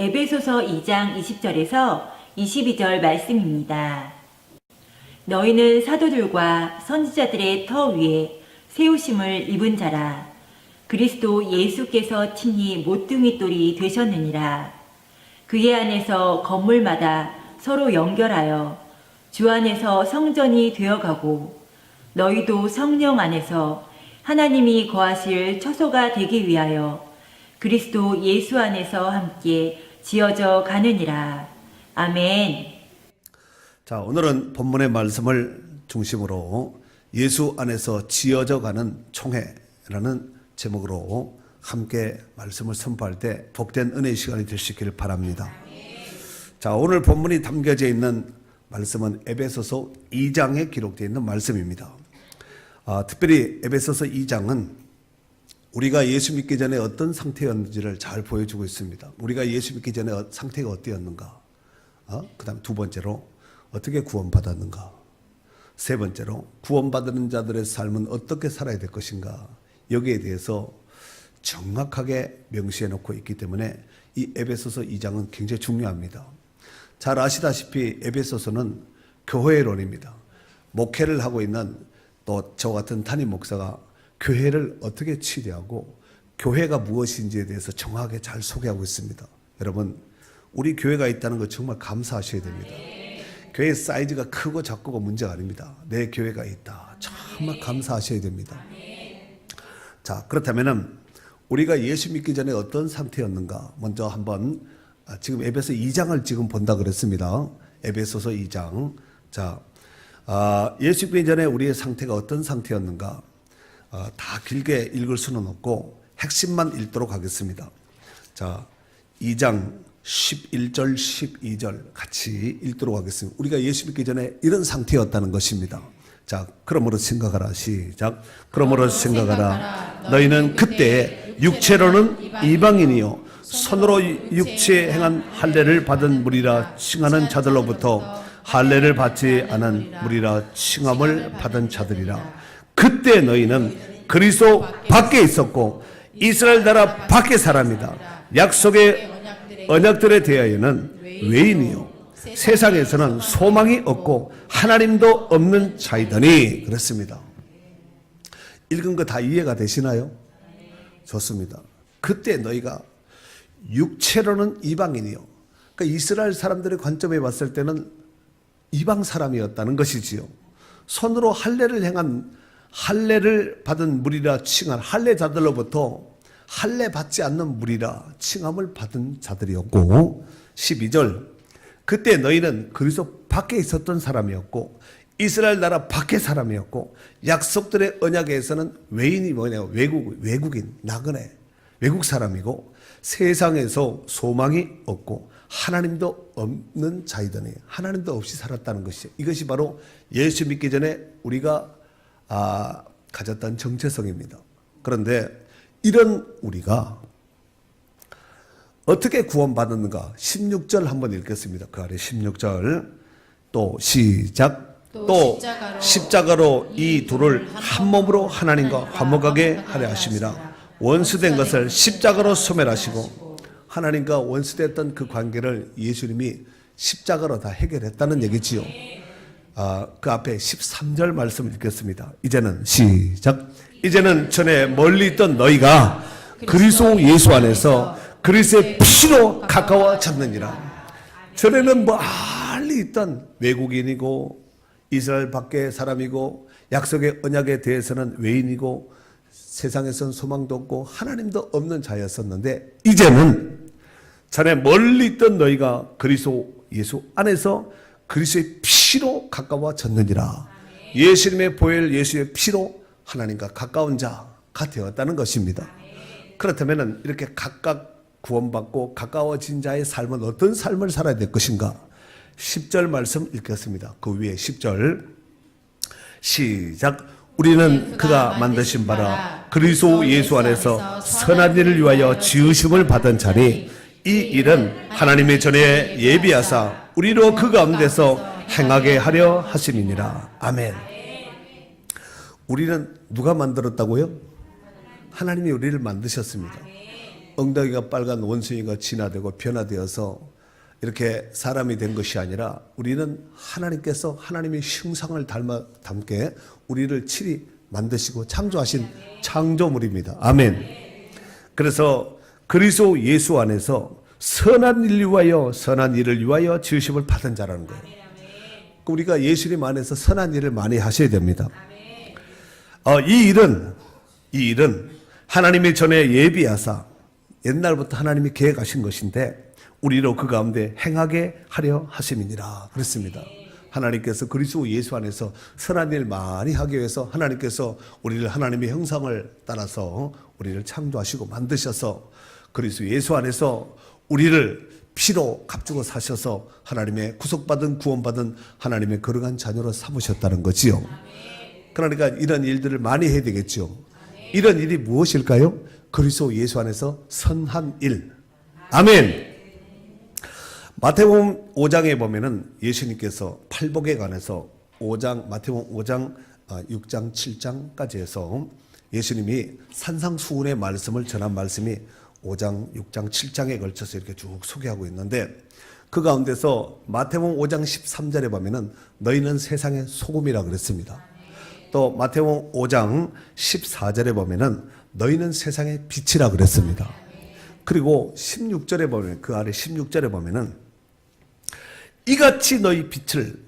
에베소서 2장 20절에서 22절 말씀입니다. 너희는 사도들과 선지자들의 터 위에 세우심을 입은 자라. 그리스도 예수께서 친히 모퉁이 돌이 되셨느니라. 그의 안에서 건물마다 서로 연결하여 주 안에서 성전이 되어가고 너희도 성령 안에서 하나님이 거하실 처소가 되기 위하여 그리스도 예수 안에서 함께 지어져 가느니라. 아멘. 자, 오늘은 본문의 말씀을 중심으로 예수 안에서 지어져 가는 총회라는 제목으로 함께 말씀을 선포할 때 복된 은혜의 시간이 되시길 바랍니다. 자, 오늘 본문이 담겨져 있는 말씀은 에베소서 2장에 기록되어 있는 말씀입니다. 특별히 에베소서 2장은 우리가 예수 믿기 전에 어떤 상태였는지를 잘 보여주고 있습니다. 우리가 예수 믿기 전에 상태가 어땠는가? 그 다음 두 번째로 어떻게 구원받았는가? 세 번째로 구원받는 자들의 삶은 어떻게 살아야 될 것인가? 여기에 대해서 정확하게 명시해 놓고 있기 때문에 이 에베소서 2장은 굉장히 중요합니다. 잘 아시다시피 에베소서는 교회론입니다. 목회를 하고 있는 또 저 같은 담임 목사가 교회를 어떻게 치료하고 교회가 무엇인지에 대해서 정확하게 잘 소개하고 있습니다. 여러분, 우리 교회가 있다는 거 정말 감사하셔야 됩니다. 교회 사이즈가 크고 작고가 문제가 아닙니다. 내 교회가 있다. 정말 감사하셔야 됩니다. 자, 그렇다면은 우리가 예수 믿기 전에 어떤 상태였는가? 먼저 한번 지금 에베소 2장을 지금 본다 그랬습니다. 에베소서 2장. 자, 예수 믿기 전에 우리의 상태가 어떤 상태였는가? 다 길게 읽을 수는 없고 핵심만 읽도록 하겠습니다. 자, 2장 11절, 12절 같이 읽도록 하겠습니다. 우리가 예수 믿기 전에 이런 상태였다는 것입니다. 자, 그러므로 생각하라. 시작. 그러므로 생각하라. 너희는 그때 육체로는 이방인이요 손으로 육체에 행한 할례를 받은 무리라 칭하는 자들로부터 할례를 받지 않은 무리라 칭함을 받은 자들이라. 그때 너희는 그리스도 밖에 있었고 이스라엘 나라 밖의 사람이다. 약속의 언약들에 대하여는 외인이요 세상에서는 소망이 없고 하나님도 없는 자이더니. 그렇습니다. 읽은 거 다 이해가 되시나요? 좋습니다. 그때 너희가 육체로는 이방인이요. 그러니까 이스라엘 사람들의 관점에 봤을 때는 이방 사람이었다는 것이지요. 손으로 할례를 행한 할례를 받은 무리라 칭한 할례자들로부터 할례 받지 않는 무리라 칭함을 받은 자들이었고, 12절 그때 너희는 그리스도 밖에 있었던 사람이었고 이스라엘 나라 밖의 사람이었고 약속들의 언약에서는 외인이 뭐냐고 외국인 나그네 외국 사람이고 세상에서 소망이 없고 하나님도 없는 자이더니. 하나님도 없이 살았다는 것이죠. 이것이 바로 예수 믿기 전에 우리가 가졌던 정체성입니다. 그런데 이런 우리가 어떻게 구원받았는가? 16절 한번 읽겠습니다. 그 아래 16절 또 시작. 또 십자가로 이 둘을 한 몸으로 하나님과 화목하게 하려 하심이라. 원수된 것을 십자가로 소멸하시고. 하나님과 원수됐던 그 관계를 예수님이 십자가로 다 해결했다는 얘기지요. 그 앞에 13절 말씀을 읽겠습니다. 이제는 시작. 이제는 전에 멀리 있던 너희가 그리스도 예수 안에서 그리스도의 피로 가까워졌느니라. 전에는 멀리 있던 외국인이고 이스라엘 밖의 사람이고 약속의 언약에 대해서는 외인이고 세상에선 소망도 없고 하나님도 없는 자였었는데 이제는 전에 멀리 있던 너희가 그리스도 예수 안에서 그리스도의 피로 가까워졌느니라. 예수님의 보혈 예수의 피로 하나님과 가까운 자가 되었다는 것입니다. 그렇다면 이렇게 각각 구원받고 가까워진 자의 삶은 어떤 삶을 살아야 될 것인가? 10절 말씀 읽겠습니다. 그 위에 10절 시작. 우리는 그가 만드신 바라 그리스도 예수 안에서 선한 일을 위하여 지으심을 받은 자니 이 일은 하나님의 전에 예비하사 우리로 그 가운데서 행하게 하려 하심이니라. 아멘. 우리는 누가 만들었다고요? 하나님이 우리를 만드셨습니다. 엉덩이가 빨간 원숭이가 진화되고 변화되어서 이렇게 사람이 된 것이 아니라 우리는 하나님께서 하나님의 형상을 담게 우리를 칠히 만드시고 창조하신 창조물입니다. 아멘. 그래서 그리스도 예수 안에서 선한 일을 위하여 선한 일을 위하여 지으심을 받은 자라는 거예요. 우리가 예수님 안에서 선한 일을 많이 하셔야 됩니다. 이 일은 하나님이 전에 예비하사 옛날부터 하나님이 계획하신 것인데 우리로 그 가운데 행하게 하려 하심이니라 그랬습니다. 하나님께서 그리스도 예수 안에서 선한 일 많이 하기 위해서 하나님께서 우리를 하나님의 형상을 따라서 우리를 창조하시고 만드셔서 그리스도 예수 안에서 우리를 피로 값주고 사셔서 하나님의 구속받은 구원받은 하나님의 거룩한 자녀로 삼으셨다는 거지요. 그러니까 이런 일들을 많이 해야 되겠죠. 이런 일이 무엇일까요? 그리스도 예수 안에서 선한 일. 아멘. 마태복음 5장에 보면은 예수님께서 팔복에 관해서 마태복음 5장, 6장, 7장까지 해서 예수님이 산상수훈의 말씀을 전한 말씀이 5장, 6장, 7장에 걸쳐서 이렇게 쭉 소개하고 있는데 그 가운데서 마태복음 5장 13절에 보면은 너희는 세상의 소금이라 그랬습니다. 또 마태복음 5장 14절에 보면은 너희는 세상의 빛이라 그랬습니다. 그리고 16절에 보면 그 아래 16절에 보면은 이같이 너희 빛을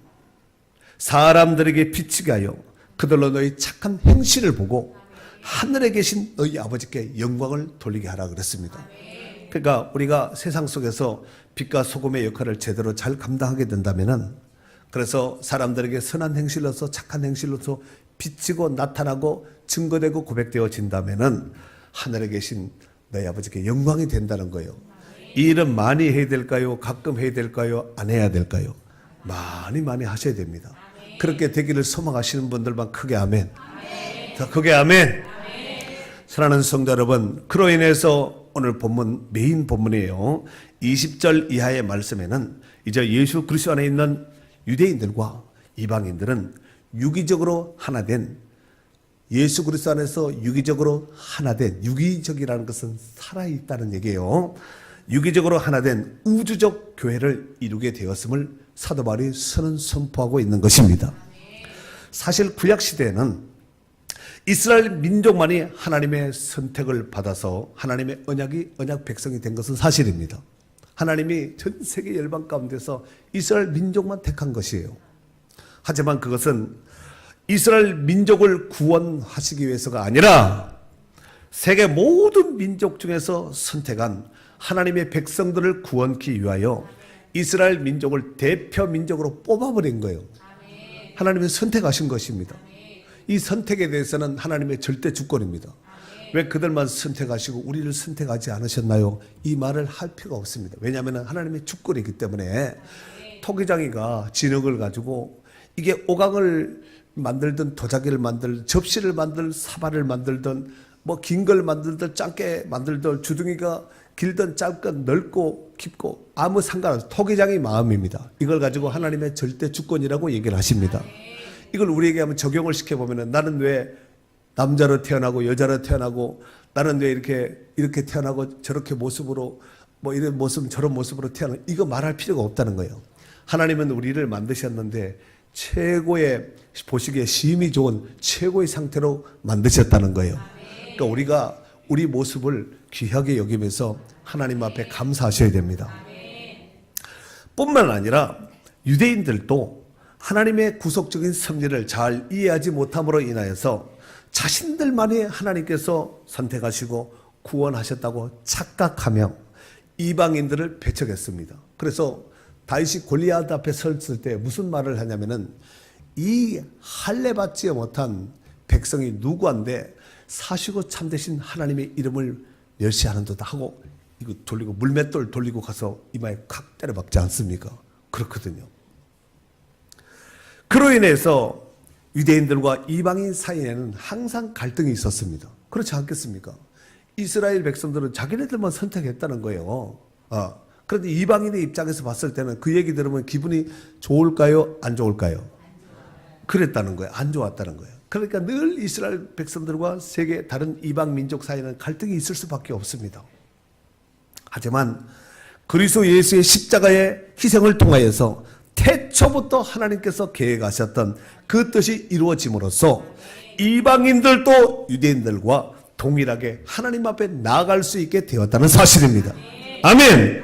사람들에게 비치게 하여 그들로 너희 착한 행실을 보고 하늘에 계신 너희 아버지께 영광을 돌리게 하라 그랬습니다. 그러니까 우리가 세상 속에서 빛과 소금의 역할을 제대로 잘 감당하게 된다면은 그래서 사람들에게 선한 행실로서 착한 행실로서 비치고 나타나고 증거되고 고백되어진다면은 하늘에 계신 너희 아버지께 영광이 된다는 거예요. 이 일은 많이 해야 될까요? 가끔 해야 될까요? 안 해야 될까요? 많이 하셔야 됩니다. 그렇게 되기를 소망하시는 분들만 크게 아멘. 더 크게 아멘. 사랑하는 성도 여러분, 그로 인해서 오늘 본문 메인 본문이에요. 20절 이하의 말씀에는 이제 예수 그리스도 안에 있는 유대인들과 이방인들은 유기적으로 하나 된 예수 그리스도 안에서 유기적으로 하나 된 유기적이라는 것은 살아있다는 얘기예요. 유기적으로 하나 된 우주적 교회를 이루게 되었음을 사도 바울이 선언하고 있는 것입니다. 사실 구약 시대에는 이스라엘 민족만이 하나님의 선택을 받아서 하나님의 언약 백성이 된 것은 사실입니다. 하나님이 전 세계 열방 가운데서 이스라엘 민족만 택한 것이에요. 하지만 그것은 이스라엘 민족을 구원하시기 위해서가 아니라 세계 모든 민족 중에서 선택한 하나님의 백성들을 구원하기 위하여 이스라엘 민족을 대표 민족으로 뽑아버린 거예요. 하나님이 선택하신 것입니다. 이 선택에 대해서는 하나님의 절대 주권입니다. 왜 그들만 선택하시고 우리를 선택하지 않으셨나요? 이 말을 할 필요가 없습니다. 왜냐하면 하나님의 주권이기 때문에 토기장이가 진흙을 가지고 이게 오강을 만들든 도자기를 만들든 접시를 만들든 사발을 만들든 뭐 긴 걸 만들든 짧게 만들든 주둥이가 길든 짧건 넓고 깊고 아무 상관없어요. 토기장의 마음입니다. 이걸 가지고 하나님의 절대 주권이라고 얘기를 하십니다. 이걸 우리에게 한번 적용을 시켜보면 나는 왜 남자로 태어나고 여자로 태어나고 나는 왜 이렇게 태어나고 저렇게 모습으로 뭐 이런 모습 저런 모습으로 태어나 이거 말할 필요가 없다는 거예요. 하나님은 우리를 만드셨는데 최고의 보시기에 심이 좋은 최고의 상태로 만드셨다는 거예요. 그러니까 우리가 우리 모습을 귀하게 여기면서 하나님 앞에 감사하셔야 됩니다. 뿐만 아니라 유대인들도 하나님의 구속적인 섭리를 잘 이해하지 못함으로 인하여서 자신들만이 하나님께서 선택하시고 구원하셨다고 착각하며 이방인들을 배척했습니다. 그래서 다윗이 골리앗 앞에 섰을 때 무슨 말을 하냐면은 이 할례 받지 못한 백성이 누구한데 사시고 참되신 하나님의 이름을 멸시하는도다 하고 이거 돌리고 물맷돌 돌리고 가서 이마에 칵 때려박지 않습니까? 그렇거든요. 그로 인해서 유대인들과 이방인 사이에는 항상 갈등이 있었습니다. 그렇지 않겠습니까? 이스라엘 백성들은 자기네들만 선택했다는 거예요. 그런데 이방인의 입장에서 봤을 때는 그 얘기 들으면 기분이 좋을까요? 안 좋을까요? 그랬다는 거예요. 안 좋았다는 거예요. 그러니까 늘 이스라엘 백성들과 세계 다른 이방 민족 사이에는 갈등이 있을 수밖에 없습니다. 하지만 그리스도 예수의 십자가의 희생을 통하여서 태초부터 하나님께서 계획하셨던 그 뜻이 이루어짐으로써 이방인들도 유대인들과 동일하게 하나님 앞에 나아갈 수 있게 되었다는 사실입니다. 아멘.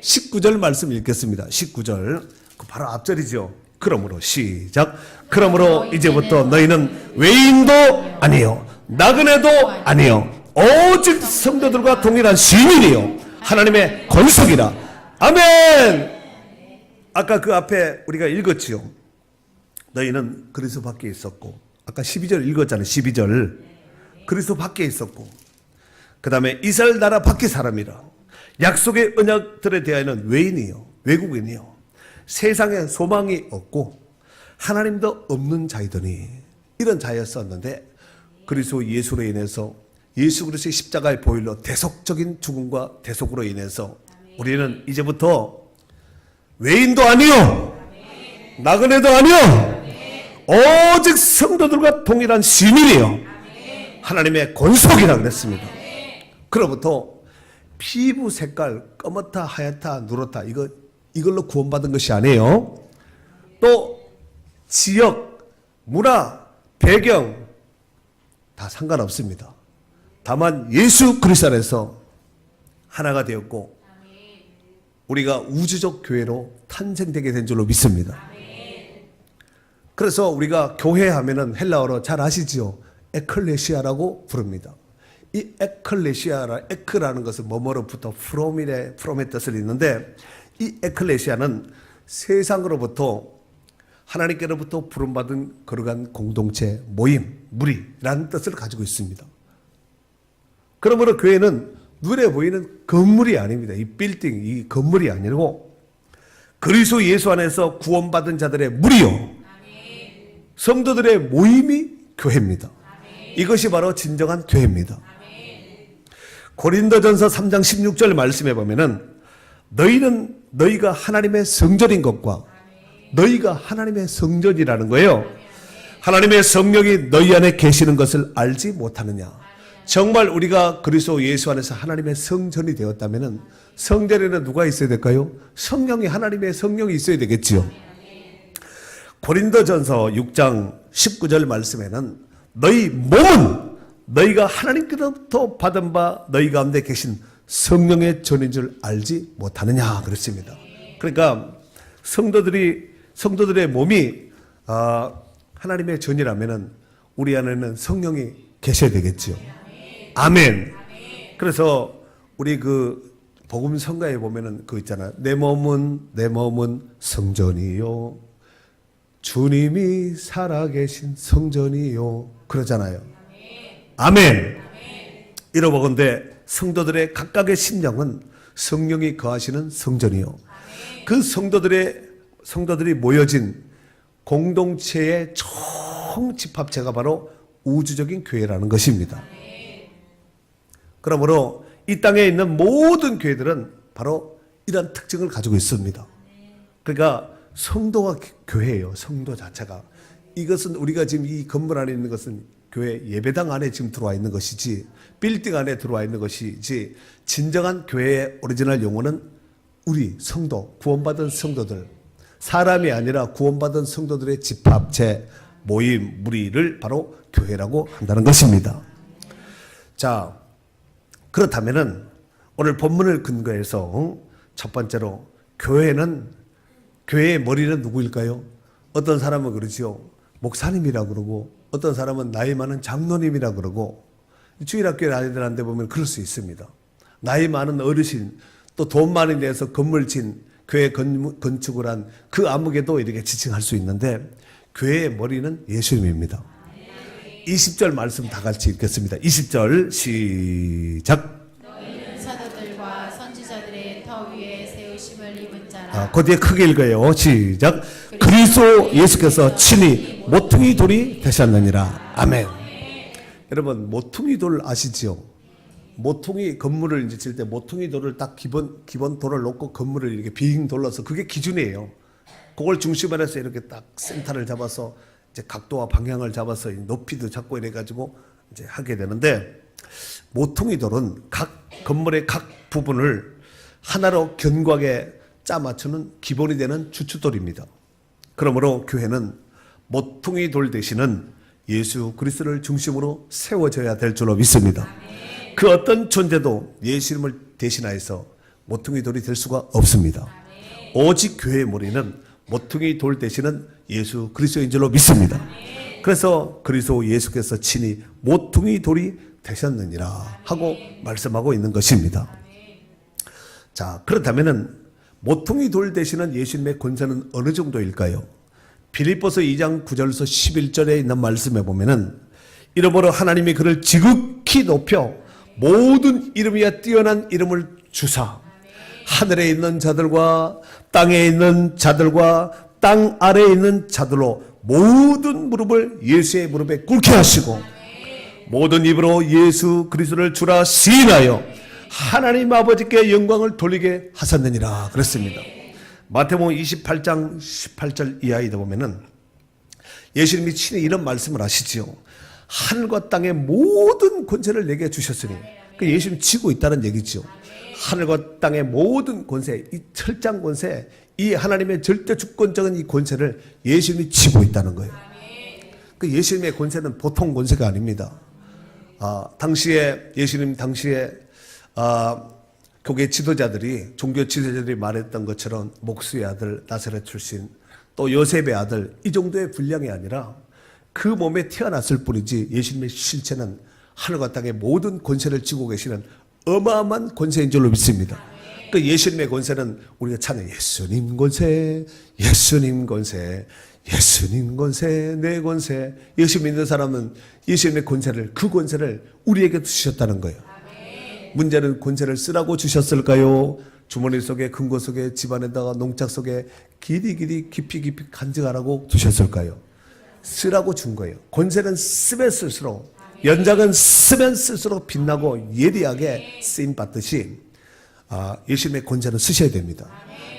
19절 말씀 읽겠습니다. 19절 바로 앞절이죠. 그러므로 시작. 그러므로 이제부터 너희는 외인도 아니요 나그네도 아니요 오직 성도들과 동일한 시민이요 하나님의 권속이라. 아멘. 아까 그 앞에 우리가 읽었지요. 너희는 그리스도 밖에 있었고, 아까 12절 읽었잖아요. 12절 그리스도 밖에 있었고, 그 다음에 이스라엘 나라 밖의 사람이라. 약속의 언약들에 대하여는 외인이요 외국인이요 세상에 소망이 없고 하나님도 없는 자이더니, 이런 자였었는데 그리스도 예수로 인해서 예수 그리스도의 십자가의 보혈로 대속적인 죽음과 대속으로 인해서 우리는 이제부터 외인도 아니요 나그네도 아니요 오직 성도들과 동일한 시민이요 하나님의 권속이라 그랬습니다. 그로부터 피부 색깔 검었다 하얗다 누렇다 이걸로 구원받은 것이 아니에요. 또 지역, 문화, 배경 다 상관없습니다. 다만 예수 그리스도 안에서 하나가 되었고 우리가 우주적 교회로 탄생되게 된 줄로 믿습니다. 그래서 우리가 교회 하면은 헬라어로 잘 아시지요? 에클레시아라고 부릅니다. 이 에크라는 것은 뭐뭐로부터 프롬의 뜻을 있는데, 이 에클레시아는 세상으로부터 하나님께로부터 부름받은 거룩한 공동체, 모임, 무리라는 뜻을 가지고 있습니다. 그러므로 교회는 눈에 보이는 건물이 아닙니다. 이 빌딩, 이 건물이 아니고 그리스도 예수 안에서 구원받은 자들의 무리요 성도들의 모임이 교회입니다. 이것이 바로 진정한 교회입니다. 고린도전서 3장 16절 말씀해 보면은 너희가 하나님의 성전인 것과 너희가 하나님의 성전이라는 거예요. 하나님의 성령이 너희 안에 계시는 것을 알지 못하느냐. 정말 우리가 그리스도 예수 안에서 하나님의 성전이 되었다면은 성전에는 누가 있어야 될까요? 성령이, 하나님의 성령이 있어야 되겠지요. 고린도전서 6장 19절 말씀에는 너희 몸은 너희가 하나님께로부터 받은 바 너희 가운데 계신 성령의 전인 줄 알지 못하느냐 그랬습니다. 그러니까 성도들의 몸이 하나님의 전이라면은 우리 안에는 성령이 계셔야 되겠지요. 아멘. 그래서 우리 그 복음 성가에 보면은 그 있잖아요. 내 몸은 성전이요 주님이 살아계신 성전이요 그러잖아요. 아멘. 이러보건대 성도들의 각각의 심령은 성령이 거하시는 성전이요 그 성도들이 모여진 공동체의 총집합체가 바로 우주적인 교회라는 것입니다. 그러므로 이 땅에 있는 모든 교회들은 바로 이런 특징을 가지고 있습니다. 그러니까 성도가 교회예요. 성도 자체가. 이것은 우리가 지금 이 건물 안에 있는 것은 교회 예배당 안에 지금 들어와 있는 것이지, 빌딩 안에 들어와 있는 것이지, 진정한 교회의 오리지널 용어는 우리 성도, 구원받은 성도들, 사람이 아니라 구원받은 성도들의 집합체, 모임, 무리를 바로 교회라고 한다는 것입니다. 자, 그렇다면은 오늘 본문을 근거해서 첫 번째로 교회의 머리는 누구일까요? 어떤 사람은 그러지요. 목사님이라고 그러고, 어떤 사람은 나이 많은 장로님이라고 그러고, 주일학교에 아이들한테 보면 그럴 수 있습니다. 나이 많은 어르신, 또 돈 많이 내서 건물 진 교회 건축을 한 그 아무개도 이렇게 지칭할 수 있는데, 교회의 머리는 예수님입니다. 20절 말씀 다 같이 읽겠습니다. 20절 시작. 너희는 사도들과 선지자들의 터 위에 세우심을 입은 자라. 그 뒤에 크게 읽어요. 시작. 그리스도 예수께서 친히 모퉁이 돌이 되셨느니라. 아멘. 여러분, 모퉁이 돌 아시죠? 모퉁이 건물을 이제 칠 때 모퉁이 돌을 딱 기본 돌을 놓고 건물을 이렇게 빙 돌려서 그게 기준이에요. 그걸 중심으로 해서 이렇게 딱 센터를 잡아서 이제 각도와 방향을 잡아서 높이도 잡고 이래가지고 이제 하게 되는데, 모퉁이 돌은 각 건물의 각 부분을 하나로 견고하게 짜 맞추는 기본이 되는 주춧돌입니다. 그러므로 교회는 모퉁이 돌 되시는 예수 그리스도를 중심으로 세워져야 될 줄로 믿습니다. 그 어떤 존재도 예수님을 대신하여서 모퉁이 돌이 될 수가 없습니다. 오직 교회의 머리는 모퉁이 돌 되시는 예수 그리스도인 줄로 믿습니다. 그래서 그리스도 예수께서 친히 모퉁이 돌이 되셨느니라 하고 말씀하고 있는 것입니다. 자, 그렇다면은 모퉁이 돌 되시는 예수님의 권세는 어느 정도일까요? 빌립보서 2장 9절에서 11절에 있는 말씀에 보면은 이러므로 하나님이 그를 지극히 높여 모든 이름 위에 뛰어난 이름을 주사 하늘에 있는 자들과 땅에 있는 자들과 땅 아래에 있는 자들로 모든 무릎을 예수의 무릎에 꿇게 하시고 모든 입으로 예수 그리스도를 주라 시인하여 하나님 아버지께 영광을 돌리게 하셨느니라 그랬습니다. 마태복음 28장 18절 이하에 보면은 예수님이 친히 이런 말씀을 하시지요. 하늘과 땅의 모든 권세를 내게 주셨으니 그 예수님 지고 있다는 얘기죠. 하늘과 땅의 모든 권세, 이 철장 권세, 이 하나님의 절대 주권적인 이 권세를 예수님이 지고 있다는 거예요. 그 예수님의 권세는 보통 권세가 아닙니다. 당시에 예수님 당시에 교계 지도자들이 종교 지도자들이 말했던 것처럼 목수의 아들 나사렛 출신 또 요셉의 아들 이 정도의 분량이 아니라 그 몸에 태어났을 뿐이지 예수님의 실체는 하늘과 땅의 모든 권세를 쥐고 계시는 어마어마한 권세인 줄로 믿습니다. 그 예수님의 권세는 우리가 찾는 예수님 권세, 예수님 권세, 예수님 권세, 내 권세. 예수 믿는 사람은 예수님의 권세를 그 권세를 우리에게 주셨다는 거예요. 문제는 권세를 쓰라고 주셨을까요? 주머니 속에 금고 속에 집안에다가 농장 속에 깊이 간직하라고 주셨을까요? 쓰라고 준 거예요. 권세는 쓰면 쓸수록 연장은 쓰면 쓸수록 빛나고 예리하게 쓰임 받듯이 예수님의 권세는 쓰셔야 됩니다.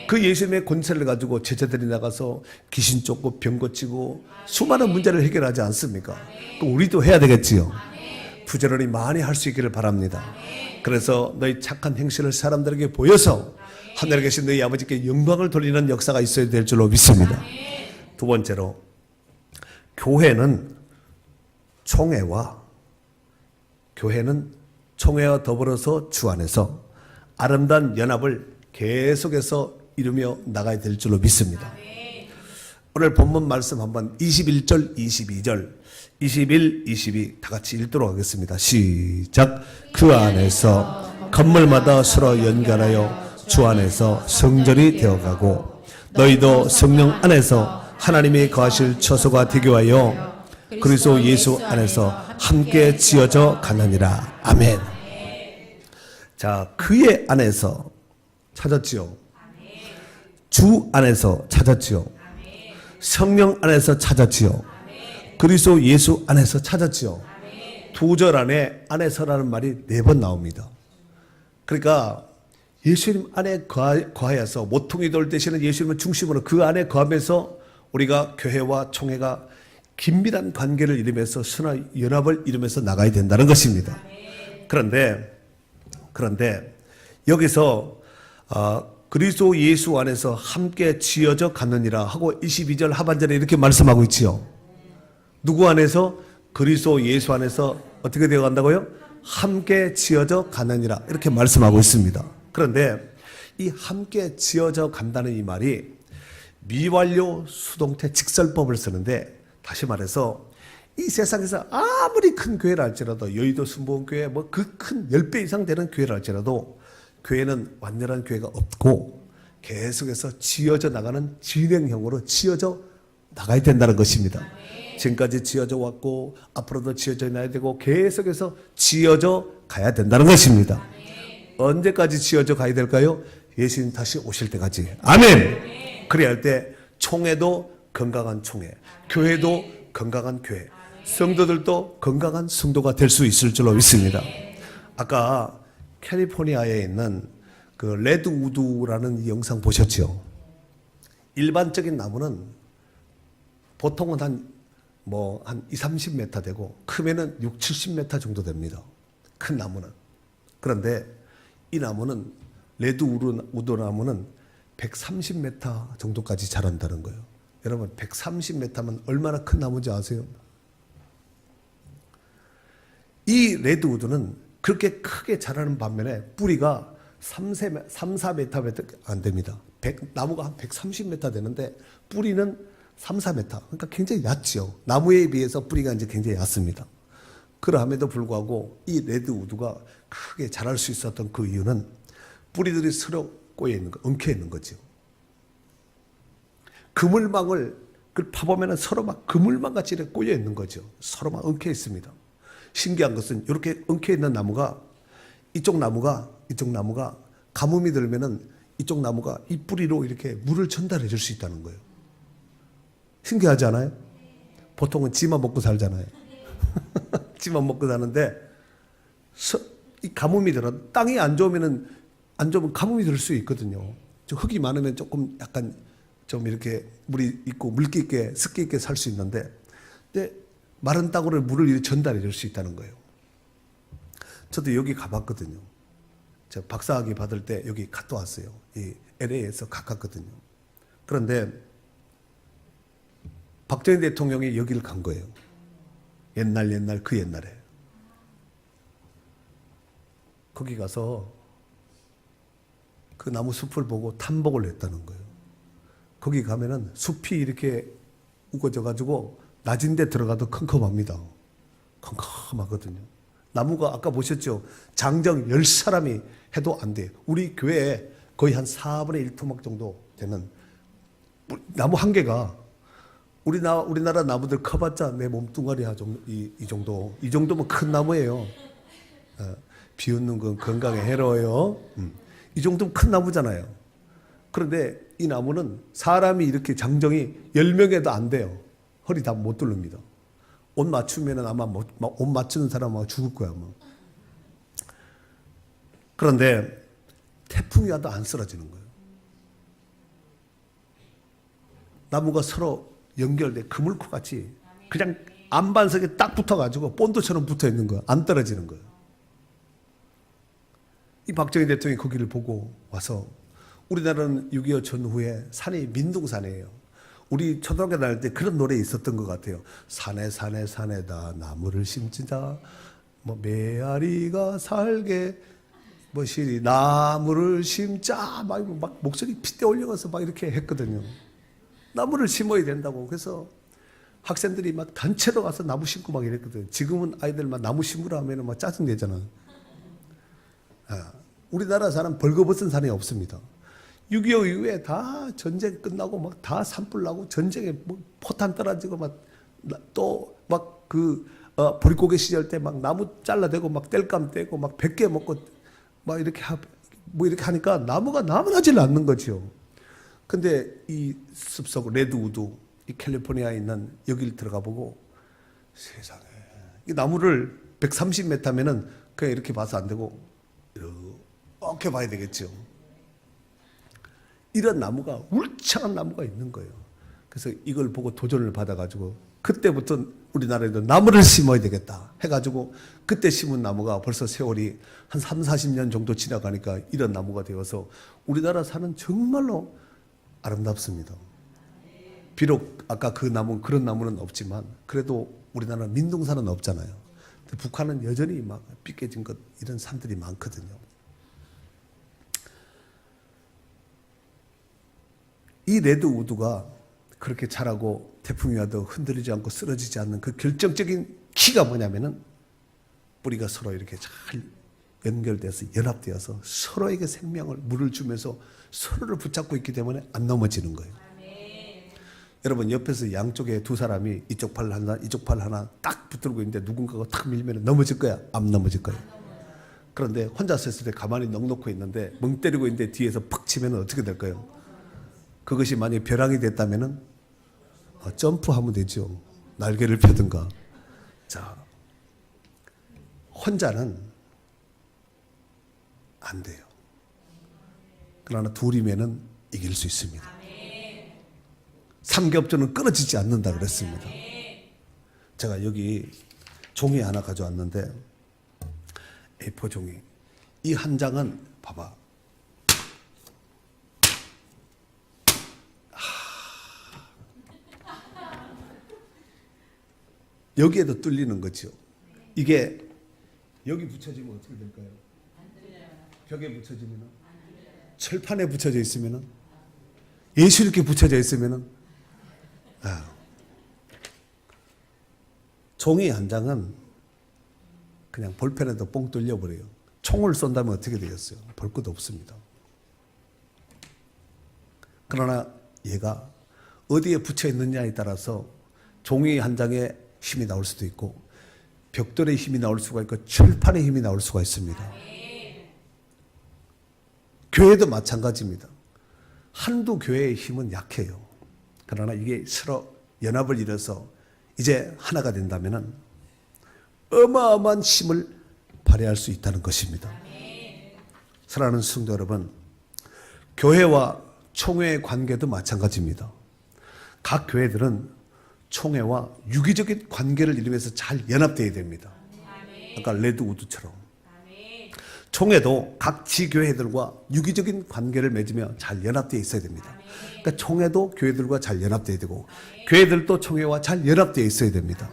그 예수님의 권세를 가지고 제자들이 나가서 귀신 쫓고 병 고치고 수많은 문제를 해결하지 않습니까? 우리도 해야 되겠지요. 부지런히 많이 할 수 있기를 바랍니다. 그래서 너희 착한 행실을 사람들에게 보여서 하늘에 계신 너희 아버지께 영광을 돌리는 역사가 있어야 될 줄로 믿습니다. 두 번째로 교회는 총회와 더불어서 주 안에서 아름다운 연합을 계속해서 이루며 나가야 될 줄로 믿습니다. 오늘 본문 말씀 한번 21절, 22절, 21, 22 다 같이 읽도록 하겠습니다. 시작. 그 안에서 건물마다 서로 연결하여 주 안에서 성전이 되어가고 너희도 성령 안에서 하나님이 거하실 처소가 되게 하여 그리스도 예수 안에서 함께 지어져 가느니라. 아멘. 자, 그의 안에서 찾았지요. 주 안에서 찾았지요. 성령 안에서 찾았지요. 그리스도 예수 안에서 찾았지요. 두 절 안에 안에서라는 말이 4번 나옵니다. 그러니까 예수님 안에 거하여서 모퉁이 돌 되시는 예수님을 중심으로 그 안에 거하면서 우리가 교회와 총회가 긴밀한 관계를 이루면서 선한 연합을 이루면서 나가야 된다는 것입니다. 그런데 여기서 그리스도 예수 안에서 함께 지어져 갔느니라 하고 22절 하반절에 이렇게 말씀하고 있지요. 누구 안에서? 그리스도 예수 안에서 어떻게 되어 간다고요? 함께 지어져 가느니라 이렇게 말씀하고 있습니다. 그런데 이 함께 지어져 간다는 이 말이 미완료 수동태 직설법을 쓰는데 다시 말해서 이 세상에서 아무리 큰 교회를 할지라도 여의도 순복음교회 뭐 그 큰 10배 이상 되는 교회를 할지라도 교회는 완전한 교회가 없고 계속해서 지어져 나가는 진행형으로 지어져 나가야 된다는 것입니다. 지금까지 지어져 왔고 앞으로도 지어져 나야 되고 계속해서 지어져 가야 된다는 것입니다. 언제까지 지어져 가야 될까요? 예수님 다시 오실 때까지. 아멘. 그래야 할 때 총회도 건강한 총회, 교회도 건강한 교회, 성도들도 건강한 성도가 될 수 있을 줄로 믿습니다. 아까 캘리포니아에 있는 그 레드우드라는 영상 보셨죠? 일반적인 나무는 보통은 한 20-30m 되고 크면은 60-70m 정도 됩니다. 큰 나무는. 그런데 이 나무는 레드 우드나무는 130m 정도까지 자란다는 거예요. 여러분 130m면 얼마나 큰 나무인지 아세요? 이 레드 우드는 그렇게 크게 자라는 반면에 뿌리가 3-4m 안 됩니다. 나무가 한 130m 되는데 뿌리는 3-4m. 그러니까 굉장히 얕죠. 나무에 비해서 뿌리가 이제 굉장히 얕습니다. 그럼에도 불구하고 이 레드 우드가 크게 자랄 수 있었던 그 이유는 뿌리들이 서로 꼬여 있는 거, 엉켜 있는 거죠. 그물망을 파보면 서로 막 그물망 같이 이렇게 꼬여 있는 거죠. 서로 막 엉켜 있습니다. 신기한 것은 이렇게 엉켜 있는 나무가 이쪽 나무가 가뭄이 들면은 이쪽 나무가 이 뿌리로 이렇게 물을 전달해 줄 수 있다는 거예요. 신기하지 않아요? 보통은 지만 먹고 살잖아요. 지만 먹고 사는데 이 가뭄이 들어 땅이 안 좋으면 가뭄이 들 수 있거든요. 흙이 많으면 조금 약간 좀 이렇게 물이 있고 물기 있게 습기 있게 살 수 있는데, 근데 마른 땅으로 물을 이렇게 전달해 줄 수 있다는 거예요. 저도 여기 가봤거든요. 저 박사학위 받을 때 여기 갔다 왔어요. 이 LA에서 가깝거든요. 그런데 박정희 대통령이 여기를 간 거예요. 옛날 그 옛날에. 거기 가서 그 나무 숲을 보고 탐복을 했다는 거예요. 거기 가면은 숲이 이렇게 우거져 가지고 낮은 데 들어가도 컴컴합니다. 컴컴하거든요. 나무가 아까 보셨죠? 장정 10사람이 해도 안 돼요. 우리 교회에 거의 한 4분의 1 토막 정도 되는 나무 한 개가 우리나라 나무들 커봤자 내 몸뚱아리 이 정도. 이 정도면 큰 나무예요. 비웃는 건 건강에 해로워요. 이 정도면 큰 나무잖아요. 그런데 이 나무는 사람이 이렇게 장정이 10명에도 안 돼요. 허리 다 못 뚫립니다. 옷 맞추면 아마 옷 맞추는 사람은 죽을 거야. 아마. 그런데 태풍이 와도 안 쓰러지는 거예요. 나무가 서로 연결돼 그물코 같이 그냥 안반석에 딱 붙어가지고 본드처럼 붙어 있는 거예요. 안 떨어지는 거예요. 이 박정희 대통령이 거기를 보고 와서, 우리나라는 6.25 전후에 산이 민둥산이에요. 우리 초등학교 다닐 때 그런 노래 있었던 것 같아요. 산에다 나무를 심자, 메아리가 살게, 시리 나무를 심자, 막 목소리 핏대 올려서 막 이렇게 했거든요. 나무를 심어야 된다고. 그래서 학생들이 막 단체로 가서 나무 심고 막 이랬거든요. 지금은 아이들 막 나무 심으라 하면 막 짜증내잖아. 우리나라 사람 벌거벗은 사람이 없습니다. 6.25 이후에 다 전쟁 끝나고 막 다 산불 나고 전쟁에 포탄 떨어지고 보릿고개 시절 때 막 나무 잘라대고 막 땔감 떼고 막 100개 먹고 막 이렇게 하니까 나무가 나무나질 않는 거죠. 근데 이 숲속 레드우드, 이 캘리포니아에 있는 여기를 들어가 보고, 세상에 이 나무를 130m면은 그냥 이렇게 봐서 안 되고 이렇게 봐야 되겠죠. 이런 나무가, 울창한 나무가 있는 거예요. 그래서 이걸 보고 도전을 받아가지고 그때부터 우리나라에도 나무를 심어야 되겠다 해가지고 그때 심은 나무가 벌써 세월이 한 30-40년 정도 지나가니까 이런 나무가 되어서 우리나라 산은 정말로 아름답습니다. 비록 아까 그 나무, 그런 나무는 없지만 그래도 우리나라 민둥산은 없잖아요. 근데 북한은 여전히 막 삐깨진 것, 이런 산들이 많거든요. 이 레드우드가 그렇게 자라고 태풍이 와도 흔들리지 않고 쓰러지지 않는 그 결정적인 키가 뭐냐면은 뿌리가 서로 이렇게 잘 연결돼서 연합되어서 서로에게 생명을, 물을 주면서 서로를 붙잡고 있기 때문에 안 넘어지는 거예요. 여러분 옆에서 양쪽에 두 사람이 이쪽 팔 하나 이쪽 팔 하나 딱 붙들고 있는데 누군가가 탁 밀면 넘어질 거야? 안 넘어질 거야? 그런데 혼자 섰을 때 가만히 넋놓고 있는데 멍 때리고 있는데 뒤에서 팍 치면 어떻게 될까요? 그것이 만약에 벼랑이 됐다면 점프하면 되죠. 날개를 펴든가. 자, 혼자는 안 돼요. 그러나 둘이면은 이길 수 있습니다. 삼겹살은 끊어지지 않는다 그랬습니다. 제가 여기 종이 하나 가져왔는데 A4 종이, 이 한 장은 봐봐, 여기에도 뚫리는 거죠. 이게 여기 붙여지면 어떻게 될까요? 벽에 붙여지면, 철판에 붙여져 있으면, 예수님께 붙여져 있으면, 종이 한 장은 그냥 볼펜에도 뻥 뚫려버려요. 총을 쏜다면 어떻게 되겠어요? 볼 것도 없습니다. 그러나 얘가 어디에 붙여 있느냐에 따라서 종이 한 장에 힘이 나올 수도 있고, 벽돌의 힘이 나올 수가 있고, 철판의 힘이 나올 수가 있습니다. 교회도 마찬가지입니다. 한두 교회의 힘은 약해요. 그러나 이게 서로 연합을 이뤄서 이제 하나가 된다면 어마어마한 힘을 발휘할 수 있다는 것입니다. 사랑하는 성도 여러분, 교회와 총회의 관계도 마찬가지입니다. 각 교회들은 총회와 유기적인 관계를 이루면서 잘 연합되어야 됩니다. 아까 레드우드처럼. 총회도 각 지교회들과 유기적인 관계를 맺으며 잘 연합되어 있어야 됩니다. 그러니까 총회도 교회들과 잘 연합되어야 되고, 교회들도 총회와 잘 연합되어 있어야 됩니다.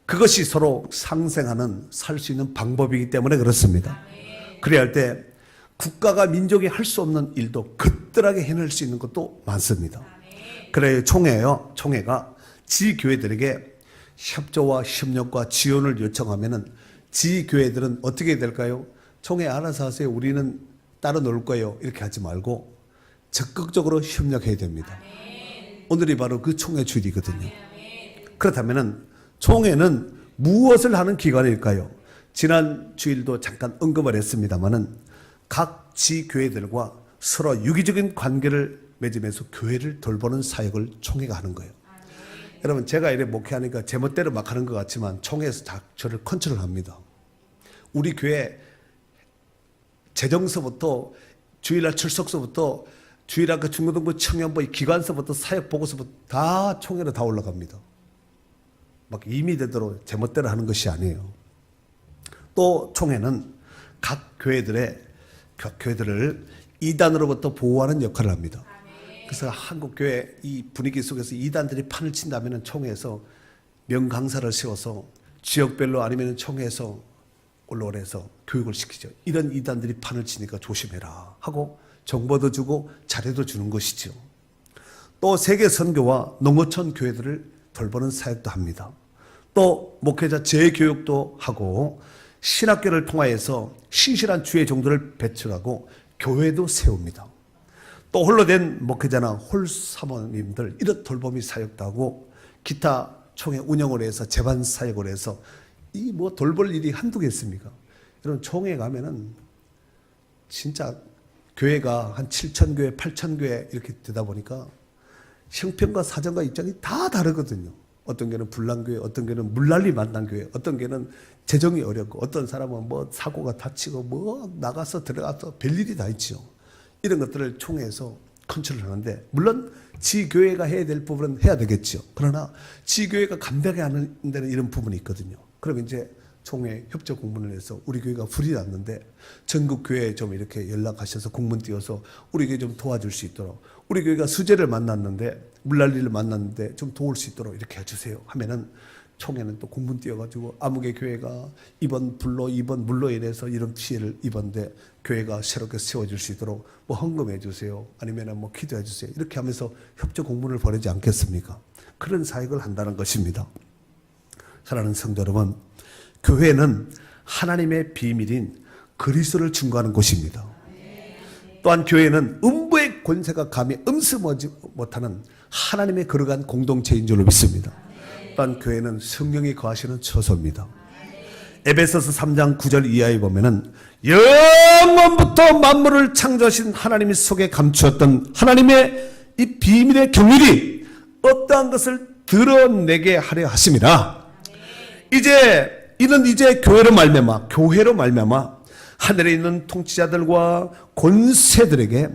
그것이 서로 상생하는, 살 수 있는 방법이기 때문에 그렇습니다. 그래야 할 때 국가가 민족이 할 수 없는 일도 그뜰하게 해낼 수 있는 것도 많습니다. 그래야 총회가 지교회들에게 협조와 협력과 지원을 요청하면은 지교회들은 어떻게 될까요? 총회 알아서 하세요. 우리는 따로 놀 거예요. 이렇게 하지 말고 적극적으로 협력해야 됩니다. 오늘이 바로 그 총회 주일이거든요. 그렇다면은 총회는 무엇을 하는 기관일까요? 지난 주일도 잠깐 언급을 했습니다만은 각 지교회들과 서로 유기적인 관계를 맺으면서 교회를 돌보는 사역을 총회가 하는 거예요. 여러분, 제가 이래 목회하니까 제멋대로 막 하는 것 같지만 총회에서 다 저를 컨트롤합니다. 우리 교회 재정서부터 주일날 출석서부터 주일날 그 중고등부 청년부 기관서부터 사역 보고서부터 다 총회로 다 올라갑니다. 막 임의대로 제멋대로 하는 것이 아니에요. 또 총회는 각 교회들을 이단으로부터 보호하는 역할을 합니다. 그래서 한국교회 이 분위기 속에서 이단들이 판을 친다면 총회에서 명강사를 세워서 지역별로 아니면 총회에서 올라오래서 교육을 시키죠. 이런 이단들이 판을 치니까 조심해라 하고 정보도 주고 자료도 주는 것이죠. 또 세계 선교와 농어촌 교회들을 돌보는 사역도 합니다. 또 목회자 재교육도 하고 신학교를 통하여서 신실한 주의 종들을 배출하고 교회도 세웁니다. 또 홀로 된 목회자나 홀사모님들 이런 돌보미 사역도 하고 기타 총회 운영을 해서 재반 사역을 해서 이 뭐 돌볼 일이 한두 개였습니까? 여러분, 총회 가면은 진짜 교회가 한 7,000교회, 8,000교회 이렇게 되다 보니까 형편과 사정과 입장이 다 다르거든요. 어떤 교회는 불난교회, 어떤 교회는 물난리 만난 교회, 어떤 교회는 재정이 어렵고, 어떤 사람은 뭐 사고가 다치고 뭐 나가서 들어가서 별일이 다 있죠. 이런 것들을 총회에서 컨트롤하는데, 물론 지교회가 해야 될 부분은 해야 되겠죠. 그러나 지교회가 감당해야 하는 데는 이런 부분이 있거든요. 그럼 이제 총회 협조 공문을 해서 우리 교회가 불이 났는데 전국 교회에 좀 이렇게 연락하셔서 공문 띄워서 우리 교회 좀 도와줄 수 있도록, 우리 교회가 수재를 만났는데 물난리를 만났는데 좀 도울 수 있도록 이렇게 해주세요 하면은 총회는 또 공문 띄워가지고 아무개 교회가 이번 불로 이번 물로 인해서 이런 피해를 입었는데 교회가 새롭게 세워질 수 있도록 뭐 헌금해 주세요, 아니면 뭐 기도해 주세요, 이렇게 하면서 협조 공문을 보내지 않겠습니까? 그런 사역을 한다는 것입니다. 사랑하는 성도 여러분, 교회는 하나님의 비밀인 그리스도를 증거하는 곳입니다. 또한 교회는 음부의 권세가 감히 엄습하지 못하는 하나님의 거룩한 공동체인 줄로 믿습니다. 또한 교회는 성령이 거하시는 처소입니다. 에베소서 3장 9절 이하에 보면은 영원부터 만물을 창조하신 하나님이 속에 감추었던 하나님의 이 비밀의 경륜이 어떠한 것을 드러내게 하려 하심이라. 이제 교회로 말미암아 하늘에 있는 통치자들과 권세들에게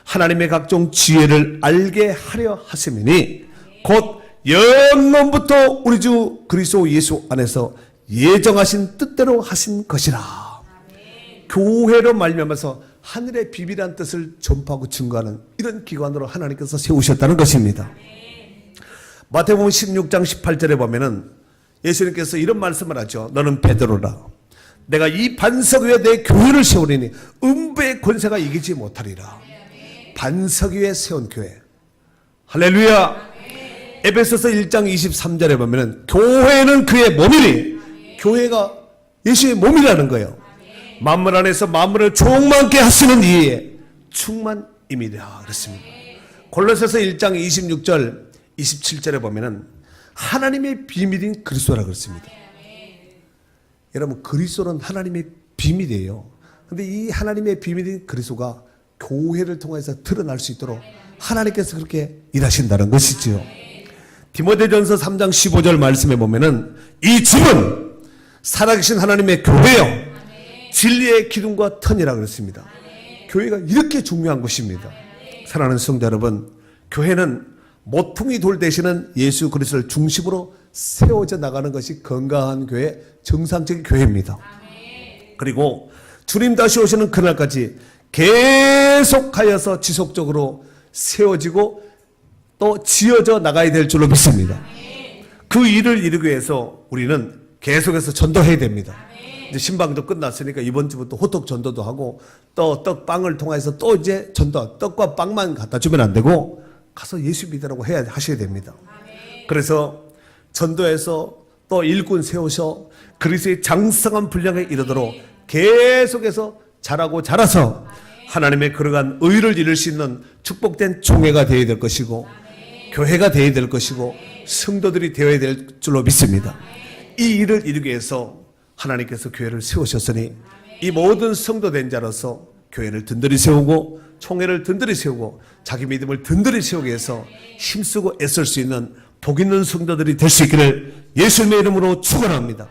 하나님의 각종 지혜를 알게 하려 하심이니 곧 영원부터 우리 주 그리스도 예수 안에서 예정하신 뜻대로 하신 것이라. 교회로 말미암아서 하늘의 비밀한 뜻을 전파하고 증거하는 이런 기관으로 하나님께서 세우셨다는 것입니다. 마태복음 16장 18절에 보면은 예수님께서 이런 말씀을 하죠. 너는 베드로라. 내가 이 반석 위에 내 교회를 세우리니 음부의 권세가 이기지 못하리라. 반석 위에 세운 교회. 할렐루야. 에베소서 1장 23절에 보면은 교회는 그의 몸이니, 교회가 예수의 몸이라는 거예요. 만물 안에서 만물을 충만케 하시는 이의 충만임이라 그랬습니다. 골로새서 1장 26절 27절에 보면은 하나님의 비밀인 그리스도라 그랬습니다. 여러분, 그리스도는 하나님의 비밀이에요. 근데 이 하나님의 비밀인 그리스도가 교회를 통해서 드러날 수 있도록 하나님께서 그렇게 일하신다는 것이지요. 디모데전서 3장 15절 말씀에 보면은 이 집은 살아계신 하나님의 교회요 진리의 기둥과 터니라 그랬습니다. 교회가 이렇게 중요한 것입니다. 사랑하는 성도 여러분, 교회는 모퉁이 돌 되시는 예수 그리스도를 중심으로 세워져 나가는 것이 건강한 교회, 정상적인 교회입니다. 그리고 주님 다시 오시는 그날까지 계속하여서 지속적으로 세워지고 또 지어져 나가야 될 줄로 믿습니다. 그 일을 이루기 위해서 우리는 계속해서 전도해야 됩니다. 이제 신방도 끝났으니까 이번 주부터 호떡 전도도 하고 또 떡빵을 통해서 또 이제 전도, 떡과 빵만 갖다 주면 안 되고 가서 예수 믿으라고 하셔야 됩니다. 그래서 전도해서 또 일꾼 세우셔 그리스도의 장성한 분량에 이르도록 계속해서 자라고 자라서 하나님의 거룩한 의를 이룰 수 있는 축복된 총회가 되어야 될 것이고 교회가 되어야 될 것이고 성도들이 되어야 될 줄로 믿습니다. 이 일을 이루기 위해서 하나님께서 교회를 세우셨으니 이 모든 성도된 자로서 교회를 든든히 세우고 총회를 든든히 세우고 자기 믿음을 든든히 세우기 위해서 힘쓰고 애쓸 수 있는 복 있는 성도들이 될 수 있기를 예수님의 이름으로 축원합니다.